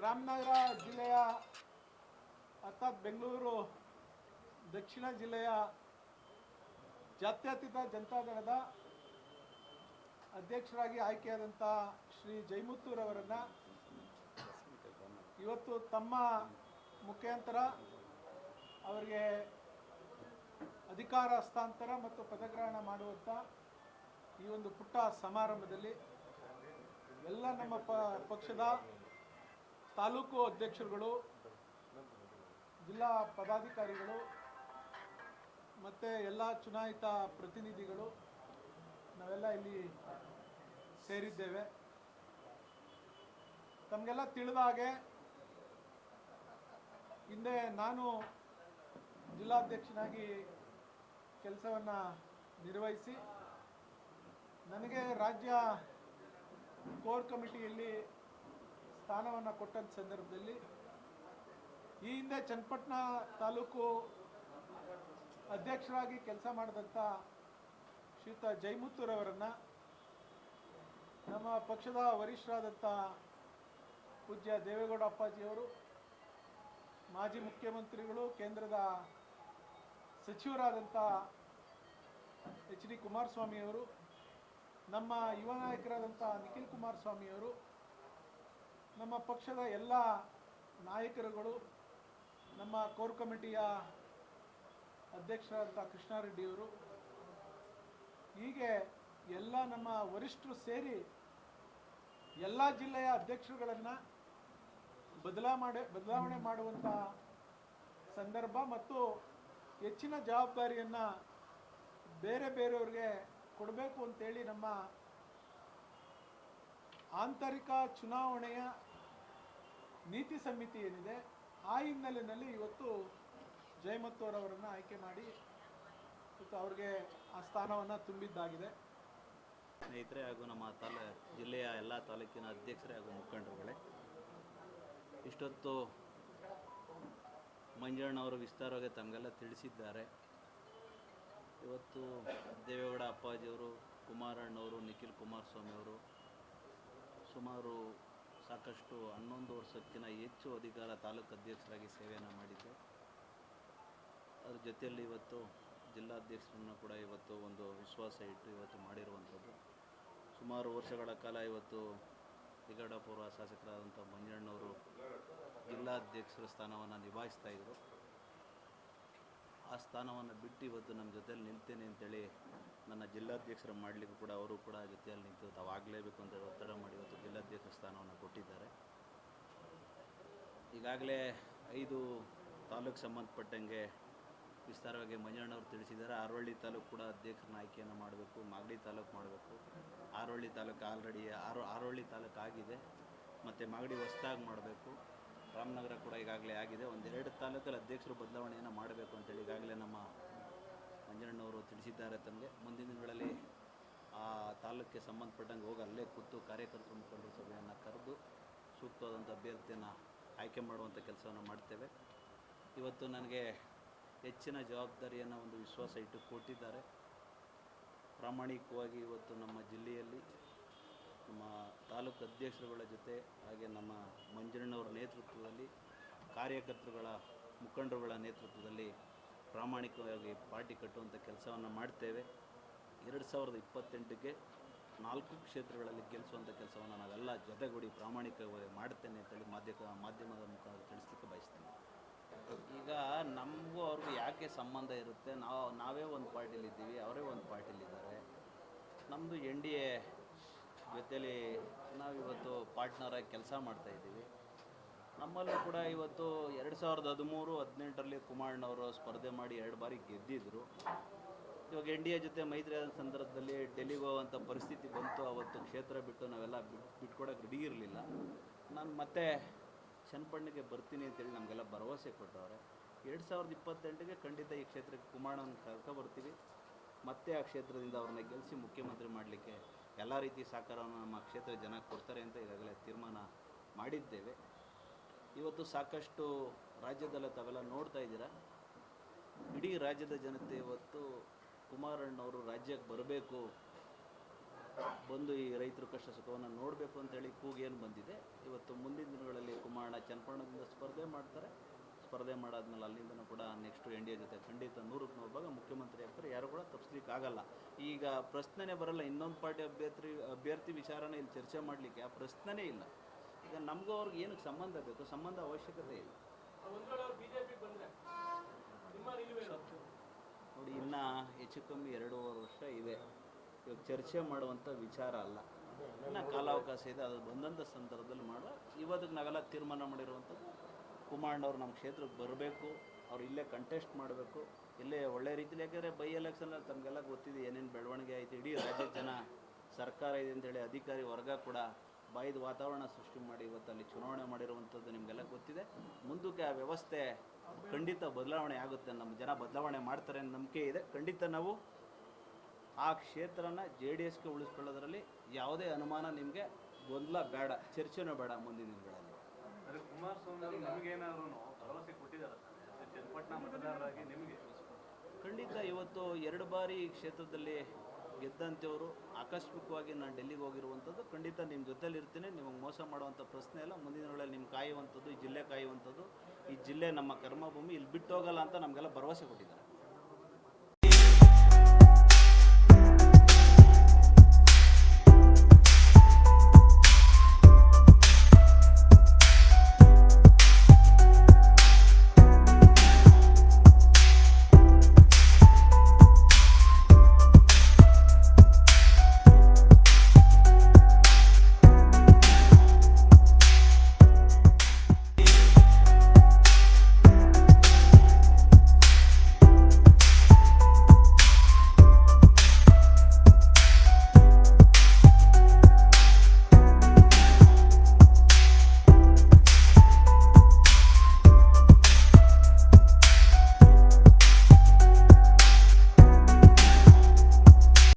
ರಾಮನಗರ ಜಿಲ್ಲೆಯ ಅರ್ಥಾತ್ ಬೆಂಗಳೂರು ದಕ್ಷಿಣ ಜಿಲ್ಲೆಯ ಜಾತ್ಯತೀತ ಜನತಾದಳದ ಅಧ್ಯಕ್ಷರಾಗಿ ಆಯ್ಕೆಯಾದಂಥ ಶ್ರೀ ಜೈಮುತ್ತೂರವರನ್ನು ಇವತ್ತು ತಮ್ಮ ಮುಖಾಂತರ ಅವರಿಗೆ ಅಧಿಕಾರ ಹಸ್ತಾಂತರ ಮತ್ತು ಪದಗ್ರಹಣ ಮಾಡುವಂಥ ಈ ಒಂದು ಪುಟ್ಟ ಸಮಾರಂಭದಲ್ಲಿ ಎಲ್ಲ ನಮ್ಮ ಪಕ್ಷದ ತಾಲೂಕು ಅಧ್ಯಕ್ಷರುಗಳು, ಜಿಲ್ಲಾ ಪದಾಧಿಕಾರಿಗಳು ಮತ್ತು ಎಲ್ಲ ಚುನಾಯಿತ ಪ್ರತಿನಿಧಿಗಳು ನಾವೆಲ್ಲ ಇಲ್ಲಿ ಸೇರಿದ್ದೇವೆ. ತಮಗೆಲ್ಲ ತಿಳಿದ ಹಾಗೆ ಹಿಂದೆ ನಾನು ಜಿಲ್ಲಾಧ್ಯಕ್ಷನಾಗಿ ಕೆಲಸವನ್ನು ನಿರ್ವಹಿಸಿ ನನಗೆ ರಾಜ್ಯ ಕೋರ್ ಕಮಿಟಿಯಲ್ಲಿ ಸ್ಥಾನವನ್ನು ಕೊಟ್ಟಂಥ ಸಂದರ್ಭದಲ್ಲಿ ಈ ಹಿಂದೆ ಚನ್ನಪಟ್ಟಣ ತಾಲೂಕು ಅಧ್ಯಕ್ಷರಾಗಿ ಕೆಲಸ ಮಾಡಿದಂಥ ಶ್ರೀಯುತ ಜೈಮುತ್ತೂರವರನ್ನು ನಮ್ಮ ಪಕ್ಷದ ವರಿಷ್ಠರಾದಂಥ ಪೂಜ್ಯ ದೇವೇಗೌಡ ಅಪ್ಪಾಜಿಯವರು, ಮಾಜಿ ಮುಖ್ಯಮಂತ್ರಿಗಳು, ಕೇಂದ್ರದ ಸಚಿವರಾದಂಥ ಎಚ್.ಡಿ. ಕುಮಾರಸ್ವಾಮಿಯವರು, ನಮ್ಮ ಯುವ ನಾಯಕರಾದಂಥ ನಿಖಿಲ್ ಕುಮಾರಸ್ವಾಮಿಯವರು, ನಮ್ಮ ಪಕ್ಷದ ಎಲ್ಲ ನಾಯಕರುಗಳು, ನಮ್ಮ ಕೋರ್ ಕಮಿಟಿಯ ಅಧ್ಯಕ್ಷರಾದಂಥ ಕೃಷ್ಣಾರೆಡ್ಡಿಯವರು, ಹೀಗೆ ಎಲ್ಲ ನಮ್ಮ ವರಿಷ್ಠರು ಸೇರಿ ಎಲ್ಲ ಜಿಲ್ಲೆಯ ಅಧ್ಯಕ್ಷರುಗಳನ್ನು ಬದಲಾವಣೆ ಮಾಡುವಂಥ ಸಂದರ್ಭ ಮತ್ತು ಹೆಚ್ಚಿನ ಜವಾಬ್ದಾರಿಯನ್ನು ಬೇರೆಯವ್ರಿಗೆ ಕೊಡಬೇಕು ಅಂತೇಳಿ ನಮ್ಮ ಆಂತರಿಕ ಚುನಾವಣೆಯ ನೀತಿ ಸಮಿತಿ ಏನಿದೆ ಆ ಹಿನ್ನೆಲೆಯಲ್ಲಿ ಇವತ್ತು ಜೈಮುತ್ತೂರವರನ್ನು ಆಯ್ಕೆ ಮಾಡಿ ಇವತ್ತು ಅವ್ರಿಗೆ ಆ ಸ್ಥಾನವನ್ನು ತುಂಬಿದ್ದಾಗಿದೆ. ಸ್ನೇಹಿತರೆ ಹಾಗೂ ನಮ್ಮ ಜಿಲ್ಲೆಯ ಎಲ್ಲ ತಾಲೂಕಿನ ಅಧ್ಯಕ್ಷರೇ ಹಾಗೂ ಮುಖಂಡರುಗಳೇ, ಇಷ್ಟೊತ್ತು ಮಂಜಣ್ಣವರು ವಿಸ್ತಾರವಾಗಿ ತಮಗೆಲ್ಲ ತಿಳಿಸಿದ್ದಾರೆ. ಇವತ್ತು ದೇವೇಗೌಡ ಅಪ್ಪಾಜಿಯವರು, ಕುಮಾರಣ್ಣವರು, ನಿಖಿಲ್ ಕುಮಾರಸ್ವಾಮಿಯವರು ಸುಮಾರು ಸಾಕಷ್ಟು 11 ವರ್ಷಕ್ಕಿಂತ ಹೆಚ್ಚು ಅಧಿಕಾರ ತಾಲೂಕು ಅಧ್ಯಕ್ಷರಾಗಿ ಸೇವೆಯನ್ನು ಮಾಡಿದ್ದೆ. ಅದ್ರ ಜೊತೆಯಲ್ಲಿ ಇವತ್ತು ಜಿಲ್ಲಾಧ್ಯಕ್ಷರನ್ನು ಕೂಡ ಇವತ್ತು ಒಂದು ವಿಶ್ವಾಸ ಇಟ್ಟು ಇವತ್ತು ಮಾಡಿರುವಂಥದ್ದು. ಸುಮಾರು ವರ್ಷಗಳ ಕಾಲ ಇವತ್ತು ತಿಗಡ ಪೂರ್ವ ಶಾಸಕರಾದಂಥ ಮಂಜಣ್ಣವರು ಜಿಲ್ಲಾಧ್ಯಕ್ಷರ ಸ್ಥಾನವನ್ನು ನಿಭಾಯಿಸ್ತಾಯಿದ್ರು. ಆ ಸ್ಥಾನವನ್ನು ಬಿಟ್ಟು ಇವತ್ತು ನಮ್ಮ ಜೊತೆಯಲ್ಲಿ ನಿಲ್ತೇನೆ ಅಂತೇಳಿ ನನ್ನ ಜಿಲ್ಲಾಧ್ಯಕ್ಷರು ಮಾಡಲಿಕ್ಕೂ ಕೂಡ ಅವರು ಕೂಡ ಜೊತೆಯಲ್ಲಿ ನಿಂತು ತಾವಾಗಲೇಬೇಕು ಅಂತೇಳಿ ಒತ್ತಡ ಮಾಡಿ ಇವತ್ತು ಜಿಲ್ಲಾಧ್ಯಕ್ಷರ ಸ್ಥಾನವನ್ನು ಕೊಟ್ಟಿದ್ದಾರೆ. ಈಗಾಗಲೇ 5 ತಾಲೂಕು ಸಂಬಂಧಪಟ್ಟಂಗೆ ವಿಸ್ತಾರವಾಗಿ ಮಂಜಣ್ಣವರು ತಿಳಿಸಿದ್ದಾರೆ. ಆರೋಳ್ಳಿ ತಾಲೂಕು ಕೂಡ ಅಧ್ಯಕ್ಷರನ್ನ ಆಯ್ಕೆಯನ್ನು ಮಾಡಬೇಕು, ಮಾಗಡಿ ತಾಲೂಕು ಮಾಡಬೇಕು. ಆರೋಳ್ಳಿ ತಾಲೂಕು ಆಲ್ರೆಡಿ ಆರೋಳ್ಳಿ ತಾಲೂಕು ಆಗಿದೆ, ಮತ್ತು ಮಾಗಡಿ ಹೊಸದಾಗಿ ಮಾಡಬೇಕು. ರಾಮನಗರ ಕೂಡ ಈಗಾಗಲೇ ಆಗಿದೆ. 1-2 ತಾಲೂಕಲ್ಲಿ ಅಧ್ಯಕ್ಷರು ಬದಲಾವಣೆಯನ್ನು ಮಾಡಬೇಕು ಅಂತೇಳಿ ಈಗಾಗಲೇ ನಮ್ಮ ಮಂಜಣ್ಣವರು ತಿಳಿಸಿದ್ದಾರೆ. ತಮಗೆ ಮುಂದಿನ ದಿನಗಳಲ್ಲಿ ಆ ತಾಲೂಕಿಗೆ ಸಂಬಂಧಪಟ್ಟಂಗೆ ಹೋಗಿ ಅಲ್ಲೇ ಕೂತು ಕಾರ್ಯಕರ್ತರು ಮುಖಂಡರು ಸಭೆಯನ್ನು ಕರೆದು ಸೂಕ್ತವಾದಂಥ ಅಭ್ಯರ್ಥಿಯನ್ನು ಆಯ್ಕೆ ಮಾಡುವಂಥ ಕೆಲಸವನ್ನು ಮಾಡ್ತೇವೆ. ಇವತ್ತು ನನಗೆ ಹೆಚ್ಚಿನ ಜವಾಬ್ದಾರಿಯನ್ನು ಒಂದು ವಿಶ್ವಾಸ ಇಟ್ಟು ಕೊಟ್ಟಿದ್ದಾರೆ. ಪ್ರಾಮಾಣಿಕವಾಗಿ ಇವತ್ತು ನಮ್ಮ ಜಿಲ್ಲೆಯಲ್ಲಿ ನಮ್ಮ ತಾಲೂಕು ಅಧ್ಯಕ್ಷರುಗಳ ಜೊತೆ ಹಾಗೆ ನಮ್ಮ ಮಂಜಣ್ಣವರ ನೇತೃತ್ವದಲ್ಲಿ ಕಾರ್ಯಕರ್ತರುಗಳ ಮುಖಂಡರುಗಳ ನೇತೃತ್ವದಲ್ಲಿ ಪ್ರಾಮಾಣಿಕವಾಗಿ ಪಾರ್ಟಿ ಕಟ್ಟುವಂಥ ಕೆಲಸವನ್ನು ಮಾಡ್ತೇವೆ. 2028ಕ್ಕೆ 4 ಕ್ಷೇತ್ರಗಳಲ್ಲಿ ಗೆಲ್ಲಿಸುವಂಥ ಕೆಲಸವನ್ನು ನಾವೆಲ್ಲ ಜೊತೆಗೂಡಿ ಪ್ರಾಮಾಣಿಕವಾಗಿ ಮಾಡ್ತೇನೆ ಅಂತೇಳಿ ಮಾಧ್ಯಮದ ಮುಖಾಂತರ ತಿಳಿಸ್ಲಿಕ್ಕೆ ಬಯಸ್ತೇನೆ. ಈಗ ನಮಗೂ ಅವ್ರಿಗೂ ಯಾಕೆ ಸಂಬಂಧ ಇರುತ್ತೆ? ನಾವೇ ಒಂದು ಪಾರ್ಟಿಲಿದ್ದೀವಿ, ಅವರೇ ಒಂದು ಪಾರ್ಟಿಲಿದ್ದಾರೆ. ನಮ್ಮದು NDA ಜೊತೆಯಲ್ಲಿ ನಾವಿವತ್ತು ಪಾರ್ಟ್ನರಾಗಿ ಕೆಲಸ ಮಾಡ್ತಾಯಿದ್ದೀವಿ. ನಮ್ಮಲ್ಲೂ ಕೂಡ ಇವತ್ತು 2013-18ರಲ್ಲಿ ಕುಮಾರಣ್ಣವರು ಸ್ಪರ್ಧೆ ಮಾಡಿ 2 ಬಾರಿ ಗೆದ್ದಿದ್ದರು. ಇವಾಗ NDA ಜೊತೆ ಮೈತ್ರಿ ಆದ ಸಂದರ್ಭದಲ್ಲಿ ಡೆಲ್ಲಿಗೆ ಹೋಗುವಂಥ ಪರಿಸ್ಥಿತಿ ಬಂತು. ಅವತ್ತು ಕ್ಷೇತ್ರ ಬಿಟ್ಟು ನಾವೆಲ್ಲ ಬಿಟ್ಕೊಡೋಕೆ ರೆಡಿ ಇರಲಿಲ್ಲ. ನಾನು ಮತ್ತೆ ಚನ್ನಪಟ್ಟಣಕ್ಕೆ ಬರ್ತೀನಿ ಅಂತೇಳಿ ನಮಗೆಲ್ಲ ಭರವಸೆ ಕೊಟ್ಟವ್ರೆ. 2028ಗೆ ಖಂಡಿತ ಈ ಕ್ಷೇತ್ರಕ್ಕೆ ಕುಮಾರಣ್ಣನ ಕರ್ಕೊಬರ್ತೀವಿ. ಮತ್ತೆ ಆ ಕ್ಷೇತ್ರದಿಂದ ಅವ್ರನ್ನ ಗೆಲ್ಲಿಸಿ ಮುಖ್ಯಮಂತ್ರಿ ಮಾಡಲಿಕ್ಕೆ ಎಲ್ಲ ರೀತಿ ಸಹಕಾರವನ್ನು ನಮ್ಮ ಕ್ಷೇತ್ರದ ಜನ ಕೊಡ್ತಾರೆ ಅಂತ ಈಗಾಗಲೇ ತೀರ್ಮಾನ ಮಾಡಿದ್ದೇವೆ. ಇವತ್ತು ಸಾಕಷ್ಟು ರಾಜ್ಯದಲ್ಲೇ ತಾವೆಲ್ಲ ನೋಡ್ತಾ ಇದ್ದೀರಾ, ಇಡೀ ರಾಜ್ಯದ ಜನತೆ ಇವತ್ತು ಕುಮಾರಣ್ಣವರು ರಾಜ್ಯಕ್ಕೆ ಬರಬೇಕು, ಬಂದು ಈ ರೈತರ ಕಷ್ಟ ಸುಖವನ್ನು ನೋಡಬೇಕು ಅಂತೇಳಿ ಕೂಗೇನು ಬಂದಿದೆ. ಇವತ್ತು ಮುಂದಿನ ದಿನಗಳಲ್ಲಿ ಮಾಡೋಣ. ಚನ್ನಪಟ್ಟಣದಿಂದ ಸ್ಪರ್ಧೆ ಮಾಡ್ತಾರೆ. ಸ್ಪರ್ಧೆ ಮಾಡಾದ್ಮೇಲೆ ಅಲ್ಲಿಂದನೂ ಕೂಡ ನೆಕ್ಸ್ಟು ಎನ್ ಡಿ ಎ ಜೊತೆ ಖಂಡಿತ 100ಕ್ಕೆ 100 ಭಾಗ ಮುಖ್ಯಮಂತ್ರಿ ಆಗ್ತಾರೆ. ಯಾರು ಕೂಡ ತಪ್ಪಿಸ್ಲಿಕ್ಕೆ ಆಗಲ್ಲ. ಈಗ ಪ್ರಶ್ನೆನೇ ಬರಲ್ಲ. ಇನ್ನೊಂದು ಪಾರ್ಟಿ ಅಭ್ಯರ್ಥಿ ವಿಚಾರನ ಇಲ್ಲಿ ಚರ್ಚೆ ಮಾಡಲಿಕ್ಕೆ ಆ ಪ್ರಶ್ನೆನೇ ಇಲ್ಲ. ಈಗ ನಮಗೂ ಅವ್ರಿಗೆ ಏನಕ್ಕೆ ಸಂಬಂಧ ಬೇಕು? ಸಂಬಂಧ ಅವಶ್ಯಕತೆ ಇಲ್ಲ. ನೋಡಿ, ಇನ್ನೂ ಹೆಚ್ಚು ಕಮ್ಮಿ 2.5 ವರ್ಷ ಇದೆ. ಇವಾಗ ಚರ್ಚೆ ಮಾಡುವಂಥ ವಿಚಾರ ಅಲ್ಲ. ಇನ್ನು ಕಾಲಾವಕಾಶ ಇದೆ. ಅದು ಬಂದಂಥ ಸಂದರ್ಭದಲ್ಲಿ ಮಾಡುವ. ಇವತ್ತಿಗೆ ನಾವೆಲ್ಲ ತೀರ್ಮಾನ ಮಾಡಿರುವಂಥದ್ದು ಕುಮಾರಣ್ಣವ್ರು ನಮ್ಮ ಕ್ಷೇತ್ರಕ್ಕೆ ಬರಬೇಕು. ಅವ್ರು ಇಲ್ಲೇ ಕಂಟೆಸ್ಟ್ ಮಾಡಬೇಕು. ಇಲ್ಲೇ ಒಳ್ಳೆ ರೀತಿಯಲ್ಲಿ. ಯಾಕೆಂದರೆ ಬೈ ಎಲೆಕ್ಷನಲ್ಲಿ ತಮಗೆಲ್ಲ ಗೊತ್ತಿದೆ ಏನೇನು ಬೆಳವಣಿಗೆ ಆಯಿತು. ಇಡೀ ರಾಜ್ಯದ ಜನ ಸರ್ಕಾರ ಇದೆ ಅಂತೇಳಿ ಅಧಿಕಾರಿ ವರ್ಗ ಕೂಡ ಬಾಯ್ದ ವಾತಾವರಣ ಸೃಷ್ಟಿ ಮಾಡಿ ಇವತ್ತಲ್ಲಿ ಚುನಾವಣೆ ಮಾಡಿರುವಂಥದ್ದು ನಿಮಗೆಲ್ಲ ಗೊತ್ತಿದೆ. ಮುಂದಕ್ಕೆ ಆ ವ್ಯವಸ್ಥೆ ಖಂಡಿತ ಬದಲಾವಣೆ ಆಗುತ್ತೆ. ನಮ್ಮ ಜನ ಬದಲಾವಣೆ ಮಾಡ್ತಾರೆ ಅನ್ನೋ ನಂಬಿಕೆ ಇದೆ. ಖಂಡಿತ ನಾವು ಆ ಕ್ಷೇತ್ರನ JDSಗೆ ಉಳಿಸ್ಕೊಳ್ಳೋದ್ರಲ್ಲಿ ಯಾವುದೇ ಅನುಮಾನ ನಿಮಗೆ ಗೊಂದಲ ಬೇಡ, ಚರ್ಚೆನೂ ಬೇಡ. ಮುಂದಿನ ದಿನಗಳಲ್ಲಿ ಕುಮಾರಸ್ವಾಮಿ ನಿಮಗೇನಾದ್ರೂ ಭರವಸೆ ಕೊಟ್ಟಿದ್ದಾರೆ ಚನ್ನಪಟ್ಟಣ ಮತದಾರರಾಗಿ ನಿಮಗೆ? ಖಂಡಿತ ಇವತ್ತು 2 ಬಾರಿ ಈ ಕ್ಷೇತ್ರದಲ್ಲಿ ಗೆದ್ದಂಥವ್ರು. ಆಕಸ್ಮಿಕವಾಗಿ ನಾನು ಡೆಲ್ಲಿಗೆ ಹೋಗಿರುವಂಥದ್ದು. ಖಂಡಿತ ನಿಮ್ಮ ಜೊತೆಲಿ ಇರ್ತೀನಿ. ನಿಮಗೆ ಮೋಸ ಮಾಡುವಂಥ ಪ್ರಶ್ನೆ ಇಲ್ಲ. ಮುಂದಿನ ದಿನಗಳಲ್ಲಿ ನಿಮ್ಮ ಕಾಯುವಂಥದ್ದು, ಈ ಜಿಲ್ಲೆ ಕಾಯುವಂಥದ್ದು. ಈ ಜಿಲ್ಲೆ ನಮ್ಮ ಕರ್ಮಭೂಮಿ, ಇಲ್ಲಿ ಬಿಟ್ಟು ಹೋಗಲ್ಲ ಅಂತ ನಮಗೆಲ್ಲ ಭರವಸೆ ಕೊಟ್ಟಿದ್ದಾರೆ.